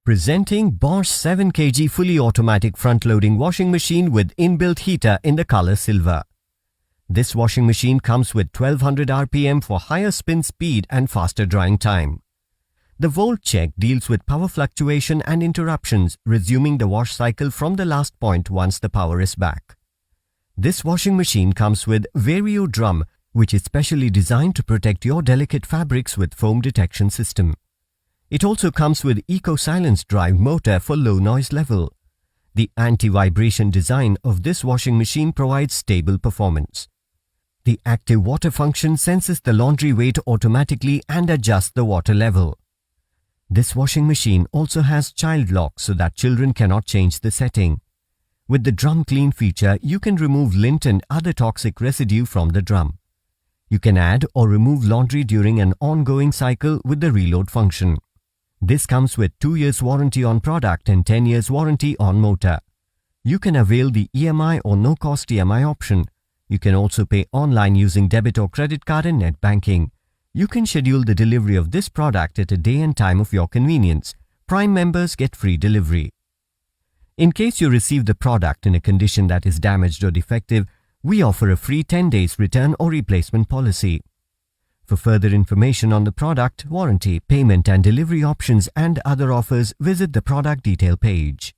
Presenting Bosch 7 kg fully automatic front-loading washing machine with inbuilt heater in the color silver. This washing machine comes with 1200 RPM for higher spin speed and faster drying time. The volt check deals with power fluctuation and interruptions, resuming the wash cycle from the last point once the power is back. This washing machine comes with Vario drum, which is specially designed to protect your delicate fabrics with foam detection system. It also comes with eco-silence drive motor for low noise level. The anti-vibration design of this washing machine provides stable performance. The active water function senses the laundry weight automatically and adjusts the water level. This washing machine also has child lock so that children cannot change the setting. With the drum clean feature, you can remove lint and other toxic residue from the drum. You can add or remove laundry during an ongoing cycle with the reload function. This comes with 2 years warranty on product and 10 years warranty on motor. You can avail the EMI or no-cost EMI option. You can also pay online using debit or credit card and net banking. You can schedule the delivery of this product at a day and time of your convenience. Prime members get free delivery. In case you receive the product in a condition that is damaged or defective, we offer a free 10 days return or replacement policy. For further information on the product, warranty, payment and delivery options and other offers, visit the product detail page.